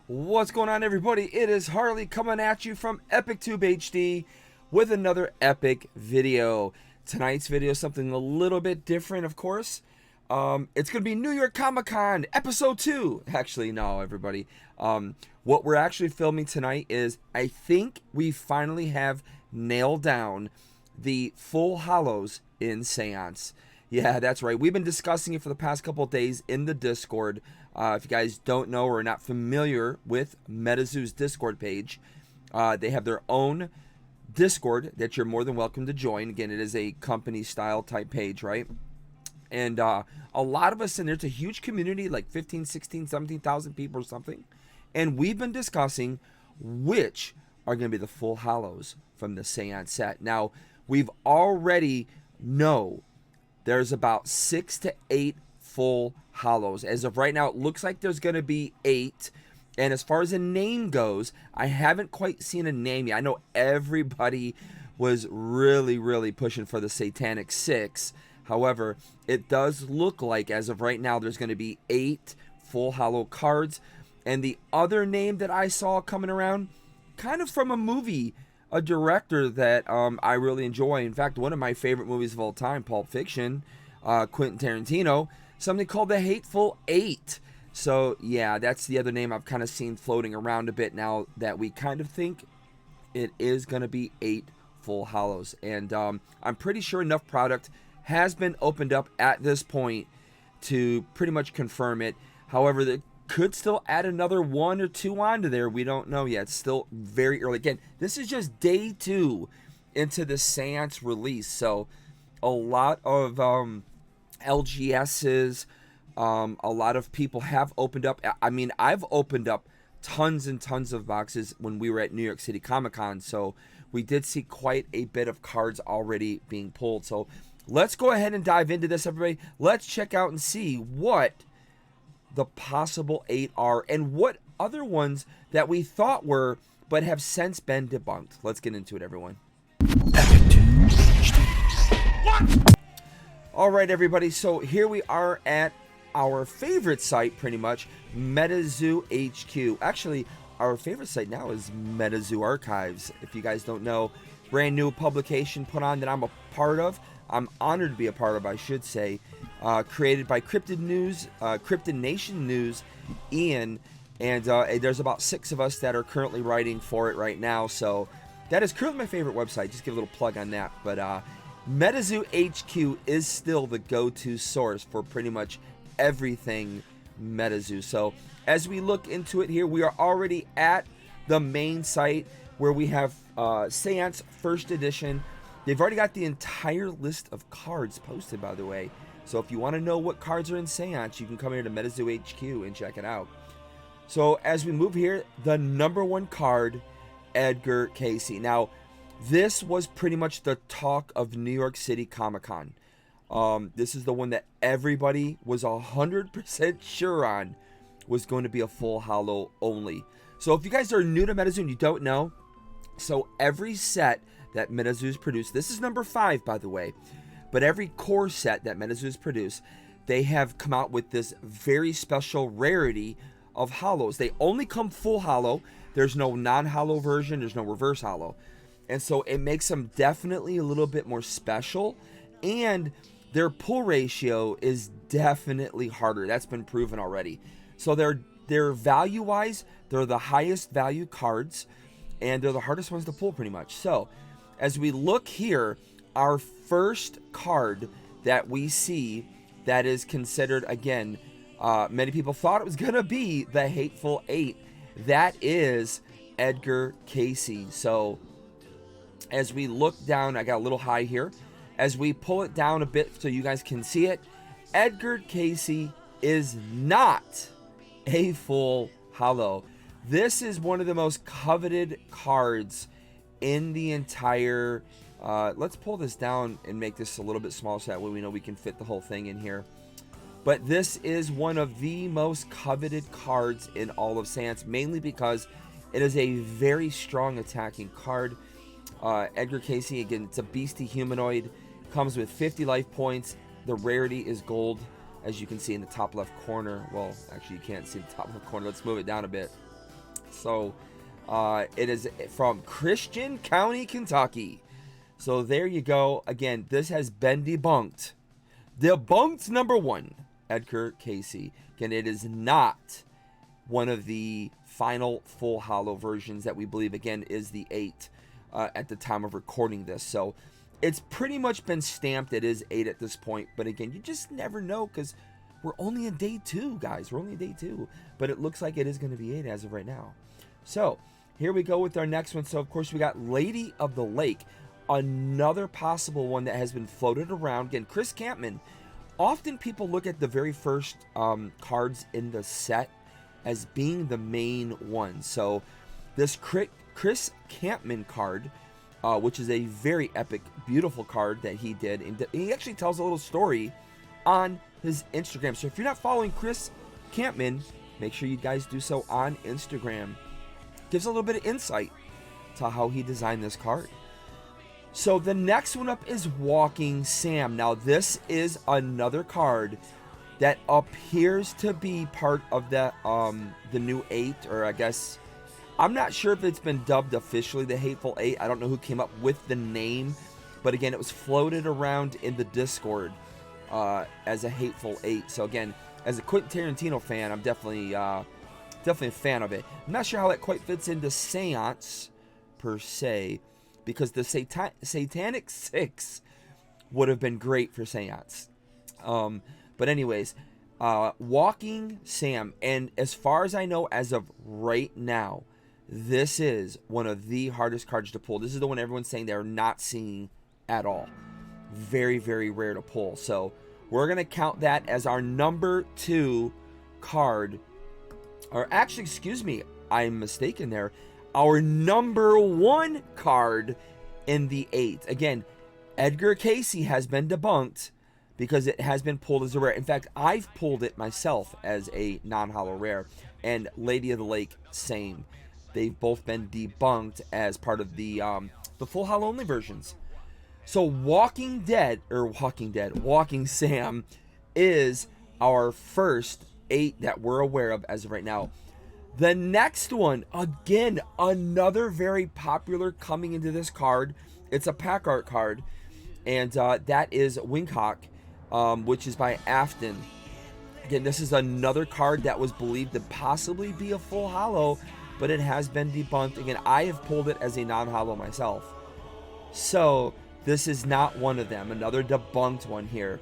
What's going on, everybody? It is Harley coming at you from EpicTube HD with another epic video. Tonight's video is something a little bit different, of course. It's going to be New York Comic Con Episode 2. Actually, no, everybody. What we're actually filming tonight is, I think we finally have nailed down the full hollows in Seance. Yeah, that's right. We've been discussing it for the past couple of days in the Discord. If you guys don't know or are not familiar with MetaZoo's Discord page, they have their own Discord that you're more than welcome to join. Again, it is a company style type page, right? And a lot of us in there, it's a huge community, like 15, 16, 17,000 people or something. And we've been discussing which are going to be the full hollows from the Seance set. Now, we've already know there's about 6 to 8 full hollows. As of right now, it looks like there's going to be 8. And as far as a name goes, I haven't quite seen a name yet. I know everybody was really pushing for the Satanic 6. However, it does look like, as of right now, there's going to be 8 full hollow cards. And the other name that I saw coming around, kind of from a movie, a director that I really enjoy. In fact, one of my favorite movies of all time, Pulp Fiction, Quentin Tarantino, something called the Hatefull 8. So yeah, that's the other name I've kind of seen floating around a bit now, that we kind of think it is going to be 8 full hollows. And I'm pretty sure enough product has been opened up at this point to pretty much confirm it. However, the could still add another 1 or 2 onto there. We don't know yet. It's still very early. Again, this is just day 2 into the Seance release. So a lot of LGSs, a lot of people have opened up. I mean, I've opened up tons and tons of boxes when we were at New York City Comic Con. So we did see quite a bit of cards already being pulled. So let's go ahead and dive into this, everybody. Let's check out and see what the possible 8 are, and what other ones that we thought were, but have since been debunked. Let's get into it, everyone. Alright, everybody, so here we are at our favorite site, pretty much, MetaZoo HQ. Actually, our favorite site now is MetaZoo Archives. If you guys don't know, brand new publication put on that I'm a part of. I'm honored to be a part of, I should say. Created by Cryptid Nation News, Ian, and there's about 6 of us that are currently writing for it right now. So that is currently my favorite website. Just give a little plug on that. But MetaZoo HQ is still the go-to source for pretty much everything MetaZoo. So as we look into it here, we are already at the main site where we have Seance First Edition. They've already got the entire list of cards posted, by the way. So if you want to know what cards are in Seance, you can come here to MetaZoo HQ and check it out. So as we move here, the #1 card, Edgar Cayce. Now, this was pretty much the talk of New York City Comic Con. This is the one that everybody was 100% sure on was going to be a full hollow only. So if you guys are new to MetaZoo and you don't know, so every set that MetaZoo's produced, this is number 5, by the way, but every core set that MetaZoo's produced, they have come out with this very special rarity of hollows. They only come full hollow. There's no non-hollow version. There's no reverse hollow. And so it makes them definitely a little bit more special. And their pull ratio is definitely harder. That's been proven already. So they're value-wise, they're the highest value cards, and they're the hardest ones to pull pretty much. So as we look here, our first card that we see that is considered, again, many people thought it was going to be the Hatefull 8. That is Edgar Cayce. So as we look down, I got a little high here. As we pull it down a bit so you guys can see it, Edgar Cayce is not a full hollow. This is one of the most coveted cards in the entire let's pull this down and make this a little bit smaller so that way we know we can fit the whole thing in here. But this is one of the most coveted cards in all of Seance, mainly because it is a very strong attacking card. Edgar Cayce, again, it's a beastie humanoid, comes with 50 life points. The rarity is gold, as you can see in the top left corner. Well, actually you can't see the top left corner. Let's move it down a bit. So it is from Christian County, Kentucky. So there you go. Again, this has been debunked. Debunked number 1, Edgar Casey. Again, it is not one of the final full hollow versions that we believe, again, is the 8 at the time of recording this. So it's pretty much been stamped. It is 8 at this point. But again, you just never know because we're only in day 2, guys. We're only in day 2. But it looks like it is going to be 8 as of right now. So here we go with our next one. So, of course, we got Lady of the Lake. Another possible one that has been floated around. Again, Chris Campman. Often people look at the very first cards in the set as being the main one. So this Chris Campman card, which is a very epic, beautiful card that he did. And he actually tells a little story on his Instagram. So if you're not following Chris Campman, make sure you guys do so on Instagram. Gives a little bit of insight to how he designed this card. So the next one up is Walking Sam. Now this is another card that appears to be part of the new 8, or I guess I'm not sure if it's been dubbed officially the Hatefull 8. I don't know who came up with the name, but again, it was floated around in the Discord as a Hatefull 8. So again, as a Quentin Tarantino fan, I'm definitely a fan of it. I'm not sure how that quite fits into Seance per se, because the Satanic 6 would have been great for Seance. But anyways, Walking Sam. And as far as I know, as of right now, this is one of the hardest cards to pull. This is the one everyone's saying they're not seeing at all. Very, very rare to pull. So we're going to count that as our number 2 card. Or actually, excuse me, I'm mistaken there. Our number 1 card in the 8. Again, Edgar Casey has been debunked because it has been pulled as a rare. In fact, I've pulled it myself as a non-hollow rare. And Lady of the Lake, same. They've both been debunked as part of the full hollow only versions. So Walking Sam is our first 8 that we're aware of as of right now. The next one, again, another very popular coming into this card. It's a pack art card, and that is Winkhawk, which is by Afton. Again, this is another card that was believed to possibly be a full hollow, but it has been debunked. Again, I have pulled it as a non-hollow myself. So this is not one of them. Another debunked one here.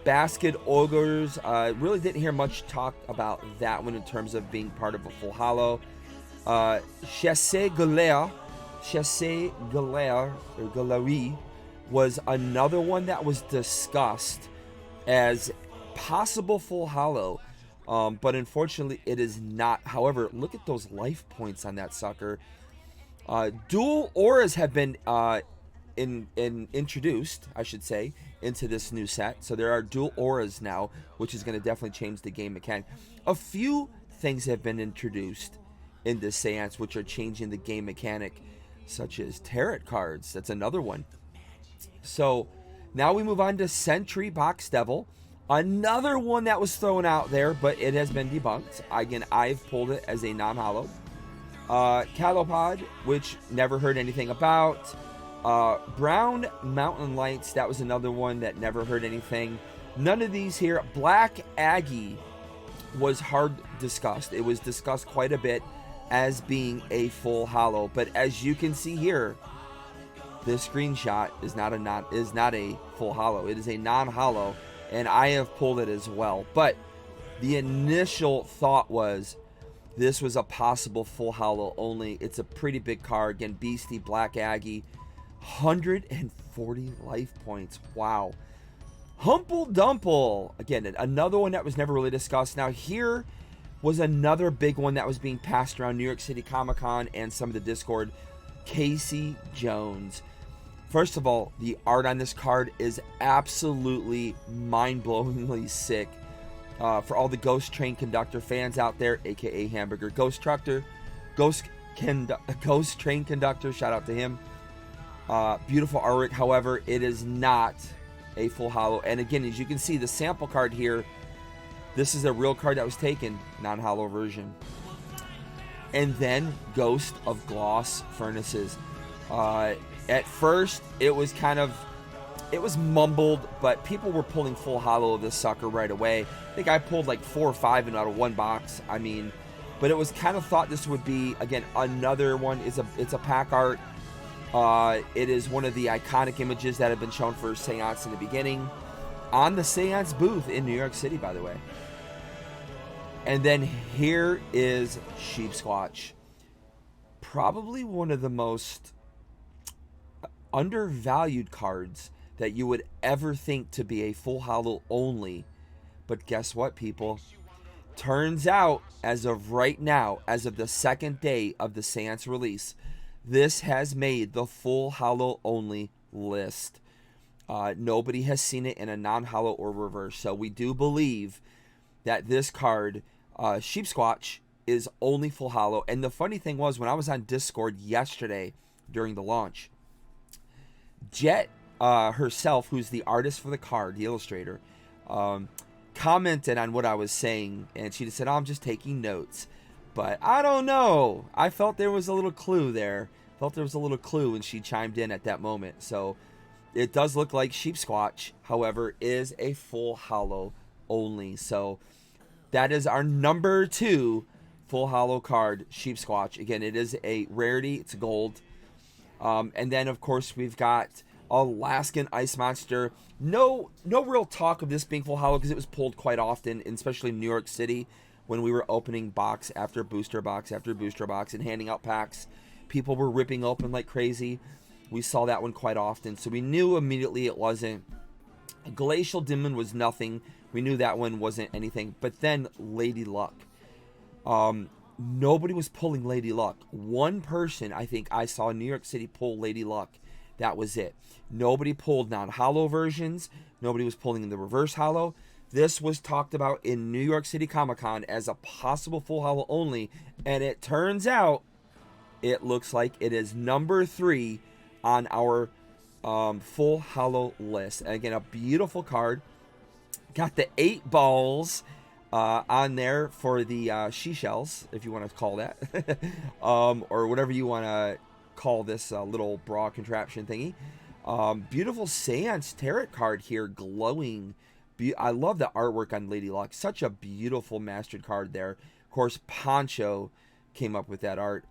Basket Ogres, really didn't hear much talk about that one in terms of being part of a full hollow. Chassé Galerie was another one that was discussed as possible full hollow, but unfortunately it is not. However, look at those life points on that sucker. Dual auras have been introduced, I should say, into this new set. So there are dual auras now, which is going to definitely change the game mechanic. A few things have been introduced in this Seance which are changing the game mechanic, such as tarot cards. That's another one. So now we move on to Sentry Box Devil, another one that was thrown out there, but it has been debunked. Again, I've pulled it as a non-hollow. Calopod, which never heard anything about. Brown Mountain Lights, that was another one that never heard anything. None of these here. Black Aggie was hard discussed. It was discussed quite a bit as being a full hollow, but as you can see here, this screenshot is not a full hollow. It is a non-hollow, and I have pulled it as well. But the initial thought was this was a possible full hollow only. It's a pretty big card. Again, Beastie, Black Aggie, 140 life points. Wow. Humple Dumple, again, another one that was never really discussed. Now here was another big one that was being passed around New York City Comic-Con and some of the Discord. Casey Jones. First of all, the art on this card is absolutely mind-blowingly sick. For all the Ghost Train Conductor fans out there, aka Hamburger Ghost Train Conductor, shout out to him. Beautiful artwork. However, it is not a full hollow. And again, as you can see, the sample card here, this is a real card that was taken, non-hollow version. and then Ghost of Gloss Furnaces. At first, it was mumbled, but people were pulling full holo of this sucker right away. I think I pulled like 4 or 5 in out of one box. I mean, but it was kind of thought this would be, again, another one. It's a pack art. It is one of the iconic images that have been shown for Seance in the beginning, on the Seance booth in New York City, by the way. And then here is Sheepsquatch. Probably one of the most undervalued cards that you would ever think to be a full holo only. But guess what, people? Turns out, as of right now, as of the second day of the Seance release, this has made the full holo only list. Nobody has seen it in a non-holo or reverse. So we do believe that this card, Sheepsquatch, is only full holo. And the funny thing was, when I was on Discord yesterday during the launch, Jet herself, who's the artist for the card, the illustrator, commented on what I was saying, and she just said, "Oh, I'm just taking notes." But I don't know. I felt there was a little clue there. Felt there was a little clue, and she chimed in at that moment. So it does look like Sheepsquatch, however, is a full holo only. So that is our number 2 full holo card, Sheepsquatch. Again, it is a rarity. It's gold. And then, of course, we've got Alaskan Ice Monster. No real talk of this being full holo because it was pulled quite often, especially in New York City when we were opening box after booster box after booster box and handing out packs. People were ripping open like crazy. We saw that one quite often, so we knew immediately it wasn't. Glacial Demon was nothing. We knew that one wasn't anything. But then Lady Luck. Nobody was pulling Lady Luck. One person, I think I saw in New York City, pull Lady Luck. That was it. Nobody pulled non-holo versions. Nobody was pulling the reverse holo. This was talked about in New York City Comic Con as a possible full holo only. And it turns out, it looks like it is number 3 on our full holo list. And again, a beautiful card. Got the 8 balls on there for the she-shells, if you want to call that. Or whatever you want to call this little bra contraption thingy. Beautiful Seance Tarot card here, glowing. I love the artwork on Lady Luck. Such a beautiful mastered card there. Of course, Poncho came up with that art.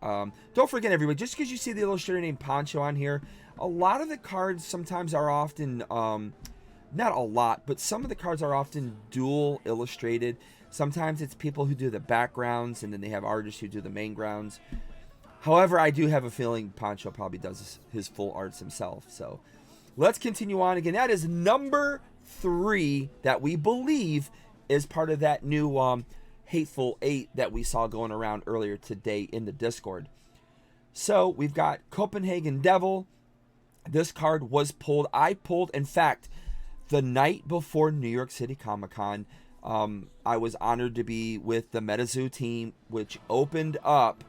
Don't forget, everybody, just because you see the illustrator named Poncho on here, a lot of the cards sometimes are often, not a lot, but some of the cards are often dual illustrated. Sometimes it's people who do the backgrounds, and then they have artists who do the main grounds. However, I do have a feeling Poncho probably does his full arts himself. So let's continue on. Again, that is number 3 that we believe is part of that new Hatefull 8 that we saw going around earlier today in the Discord. So we've got Copenhagen Devil. This card was pulled. I pulled, in fact, the night before New York City Comic Con. I was honored to be with the MetaZoo team, which opened up.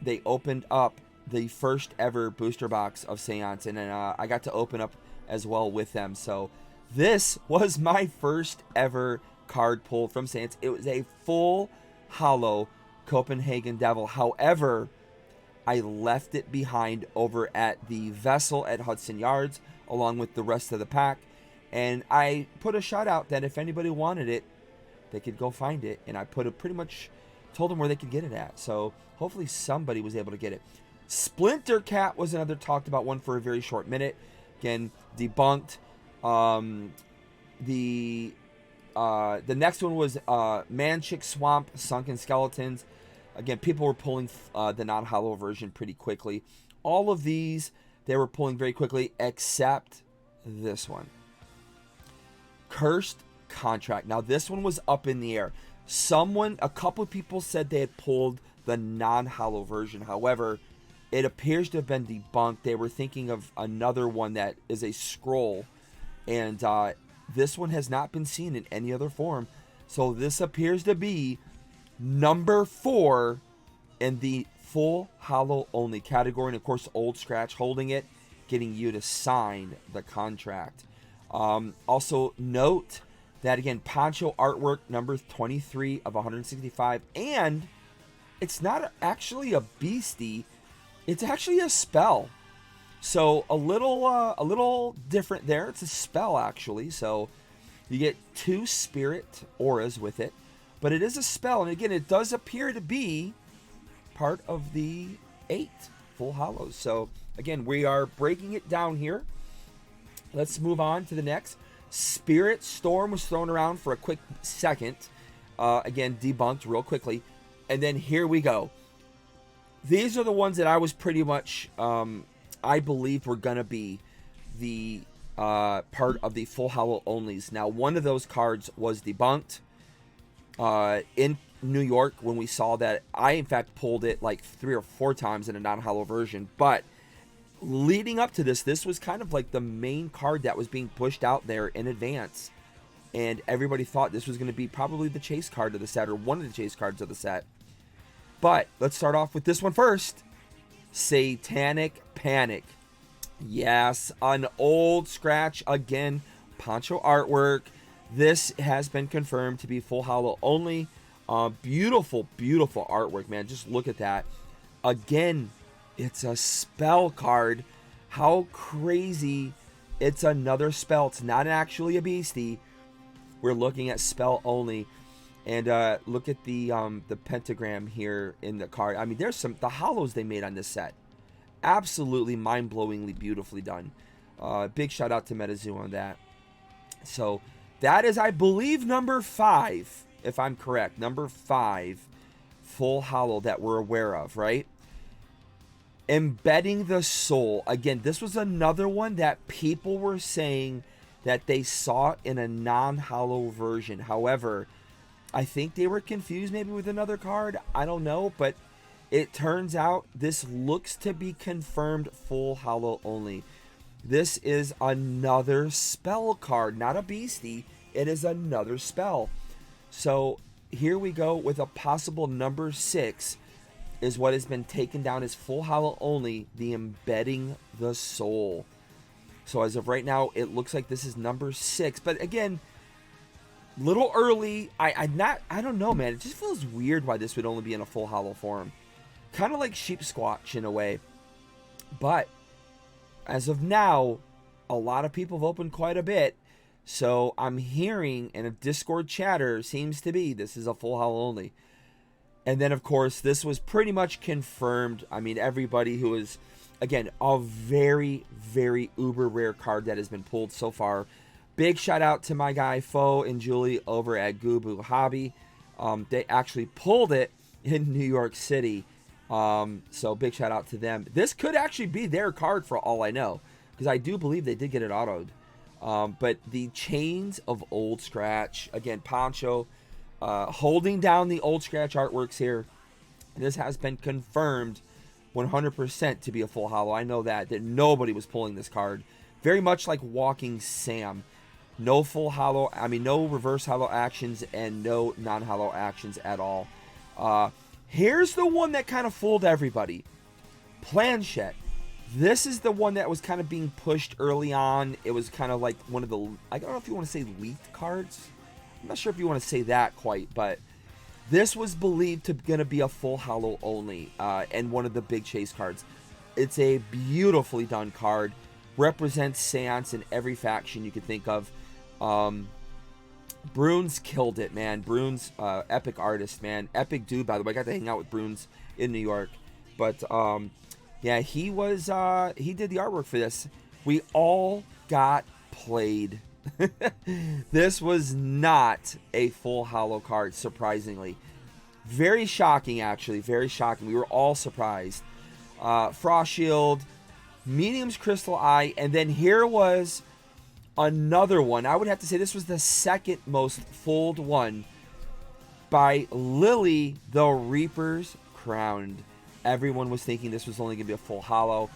They opened up the first ever booster box of Seance, and then I got to open up as well with them. So this was my first ever card pull from Seance. It was a full holo Copenhagen Devil. However, I left it behind over at the Vessel at Hudson Yards along with the rest of the pack, and I put a shout out that if anybody wanted it, they could go find it, and I pretty much told them where they could get it at. So hopefully somebody was able to get it. Splinter Cat was another talked about one for a very short minute. Again, debunked. The next one was Manchic Swamp Sunken Skeletons. Again, people were pulling the non-holo version pretty quickly. All of these they were pulling very quickly, except this one. Cursed Contract. Now this one was up in the air. A couple of people said they had pulled the non-holo version. However, it appears to have been debunked. They were thinking of another one that is a scroll, and this one has not been seen in any other form. So this appears to be number 4 in the full holo only category, and of course Old Scratch holding it, getting you to sign the contract. Also note that again, Poncho artwork number 23 of 165, and it's not actually a beastie. It's actually a spell. So a little different there. It's a spell actually. So you get 2 spirit auras with it, but it is a spell, and again, it does appear to be part of the 8 full hollows. So again, we are breaking it down here. Let's move on to the next. Spirit Storm was thrown around for a quick second. Again, debunked real quickly. And then here we go. These are the ones that I was pretty much, I believed were going to be the part of the full hollow onlys. Now, one of those cards was debunked in New York when we saw that. I, in fact, pulled it like 3 or 4 times in a non-hollow version. But leading up to this was kind of like the main card that was being pushed out there in advance. And everybody thought this was going to be probably the chase card of the set, or one of the chase cards of the set. But let's start off with this one first. Satanic Panic. Yes, an old scratch again. Poncho artwork. This has been confirmed to be full hollow only. Beautiful, beautiful artwork, man. Just look at that. Again, it's a spell card. How crazy. It's another spell. It's not actually a beastie. We're looking at spell only. And look at the pentagram here in the card. I mean, there's the hollows they made on this set. Absolutely mind-blowingly beautifully done. Big shout out to MetaZoo on that. So that is, I believe, number 5, if I'm correct. Number 5 full hollow that we're aware of, right? Embedding the Soul. Again, this was another one that people were saying that they saw in a non-hollow version. However, I think they were confused maybe with another card. I don't know, but it turns out this looks to be confirmed full hollow only. This is another spell card, not a beastie. It is another spell. So here we go with a possible number 6 is what has been taken down as full hollow only, the Embedding the Soul. So as of right now, it looks like this is number 6. But again, little early. I don't know, man. It just feels weird why this would only be in a full hollow form. Kind of like Sheep Squatch in a way. But as of now, a lot of people have opened quite a bit. So I'm hearing in a Discord chatter seems to be this is a full hollow only. And then, of course, this was pretty much confirmed. I mean, everybody who is, again, a very, very uber rare card that has been pulled so far. Big shout out to my guy, Fo and Julie over at Gubu Hobby. They actually pulled it in New York City. So big shout out to them. This could actually be their card for all I know, because I do believe they did get it autoed. But the Chains of Old Scratch, again, Poncho, holding down the Old Scratch artworks here. This has been confirmed 100% to be a full hollow. I know that nobody was pulling this card. Very much like Walking Sam. No full hollow, I mean, no reverse hollow actions and no non-hollow actions at all. Here's the one that kind of fooled everybody. Planchette. This is the one that was kind of being pushed early on. It was kind of like one of the, I don't know if you want to say leaked cards. I'm not sure if you want to say that quite, but this was believed to going to be a full hollow only, and one of the big chase cards. It's a beautifully done card. Represents Seance in every faction you could think of. Bruins killed it, man. Bruins, epic artist, man. Epic dude, by the way. I got to hang out with Bruins in New York. But, yeah, he did the artwork for this. We all got played. This was not a full hollow card, surprisingly. Very shocking, actually. Very shocking. We were all surprised. Frost Shield, Medium's Crystal Eye, and then here was another one. I would have to say this was the second most fooled one, by Lily the Reaper's Crowned. Everyone was thinking this was only going to be a full hollow.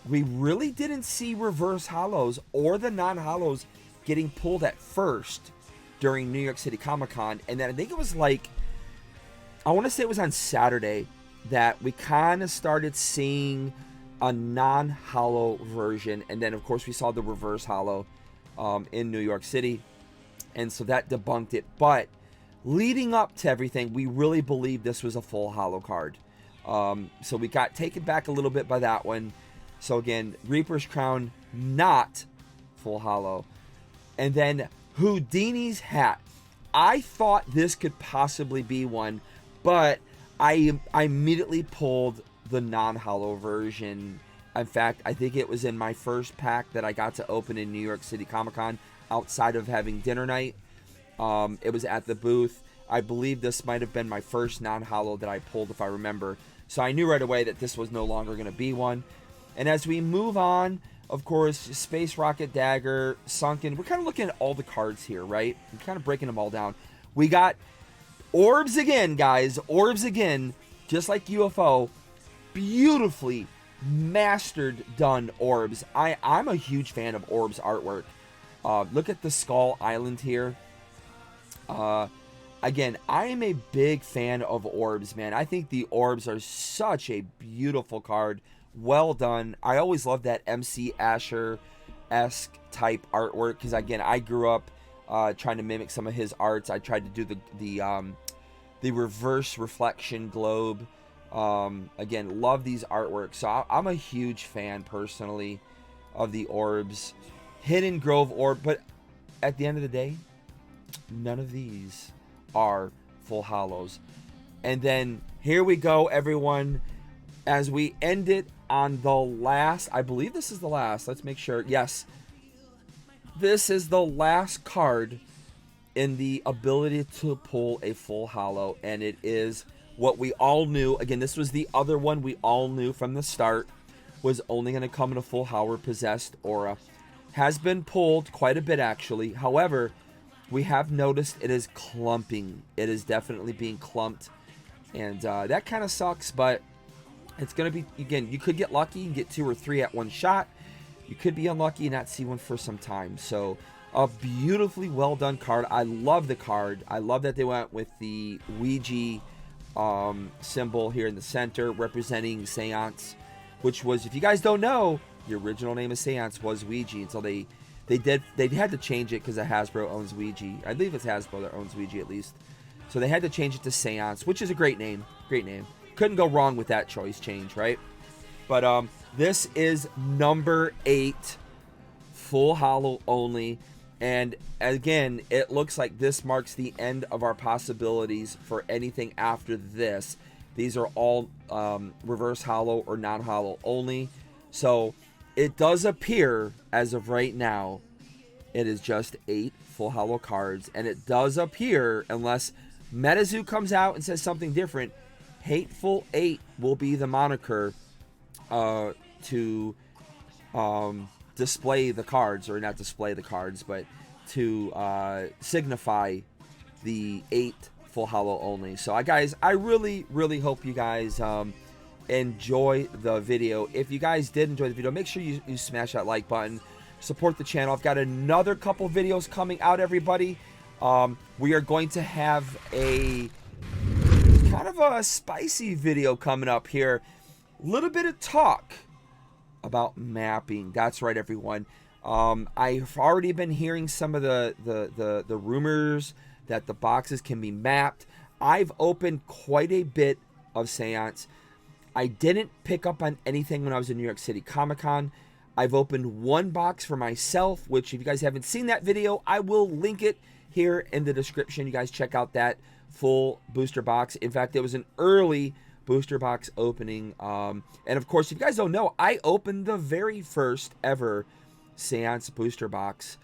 We really didn't see reverse hollows or the non-hollows getting pulled at first during New York City Comic Con, and then I think it was like, I want to say it was on Saturday that we kind of started seeing a non-hollow version, and then of course we saw the reverse hollow in New York City, and so that debunked it. But leading up to everything, we really believed this was a full holo card. So we got taken back a little bit by that one. So again, Reaper's Crown, not full holo. And then Houdini's hat. I thought this could possibly be one, but I immediately pulled the non-holo version. In fact, I think it was in my first pack that I got to open in New York City Comic-Con outside of having dinner night. It was at the booth. I believe this might have been my first non-holo that I pulled, if I remember. So I knew right away that this was no longer going to be one. And as we move on, of course, Space Rocket Dagger, Sunken. We're kind of looking at all the cards here, right? I'm kind of breaking them all down. We got Orbs again, guys. Orbs again, just like UFO. Beautifully mastered done Orbs. I'm a huge fan of Orbs artwork. Look at the Skull Island here. Again, I am a big fan of Orbs, man. I think the Orbs are such a beautiful card. Well done. I always love that MC Asher-esque type artwork because, again, I grew up trying to mimic some of his arts. I tried to do the reverse reflection globe. Again, love these artworks. So I'm a huge fan, personally, of the Orbs. Hidden Grove Orb, but at the end of the day, none of these are full holos. And then here we go, everyone, as we end it on the last, I believe this is the last, let's make sure, yes, this is the last card in the ability to pull a full holo, and it is what we all knew. Again, this was the other one we all knew from the start was only going to come in a full Howard Possessed Aura. Has been pulled quite a bit, actually. However, we have noticed it is clumping. It is definitely being clumped, and that kind of sucks, but it's going to be, again, you could get lucky and get 2 or 3 at one shot. You could be unlucky and not see one for some time. So a beautifully well done card. I love the card. I love that they went with the Ouija symbol here in the center representing Seance, which was, if you guys don't know, the original name of Seance was Ouija until they had to change it because Hasbro owns Ouija. I believe it's Hasbro that owns Ouija at least. So they had to change it to Seance, which is a great name. Great name. Couldn't go wrong with that choice change, right? But this is number 8, full holo only. And again, it looks like this marks the end of our possibilities for anything after this. These are all reverse holo or non-holo only. So it does appear, as of right now, it is just 8 full holo cards. And it does appear, unless MetaZoo comes out and says something different, Hatefull 8 will be the moniker to display the cards, or not display the cards, but to signify the 8 full holo only. So guys, I really hope you guys enjoy the video. If you guys did enjoy the video, make sure you smash that like button, support the channel. I've got another couple videos coming out, everybody. We are going to have a kind of a spicy video coming up here. A little bit of talk about mapping. That's right, everyone. I've already been hearing some of the rumors that the boxes can be mapped. I've opened quite a bit of Seance. I didn't pick up on anything when I was in New York City Comic-Con. I've opened one box for myself, which if you guys haven't seen that video, I will link it here in the description. You guys check out that full booster box. In fact, it was an early booster box opening. And of course, if you guys don't know, I opened the very first ever Seance booster box.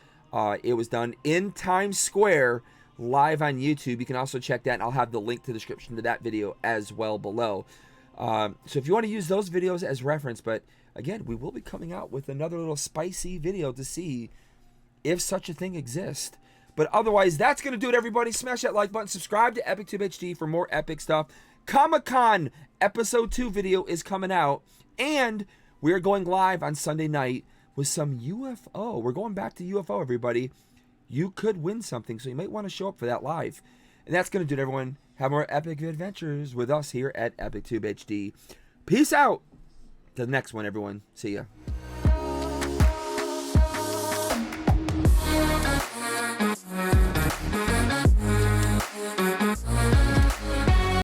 It was done in Times Square live on YouTube. You can also check that, and I'll have the link to the description to that video as well below. So if you want to use those videos as reference, but again, we will be coming out with another little spicy video to see if such a thing exists. But otherwise, that's going to do it, everybody. Smash that like button. Subscribe to EpicTube HD for more epic stuff. Comic-Con Episode 2 video is coming out. And we are going live on Sunday night with some UFO. We're going back to UFO, everybody. You could win something, so you might want to show up for that live. And that's going to do it, everyone. Have more epic adventures with us here at EpicTube HD. Peace out. To the next one, everyone. See ya.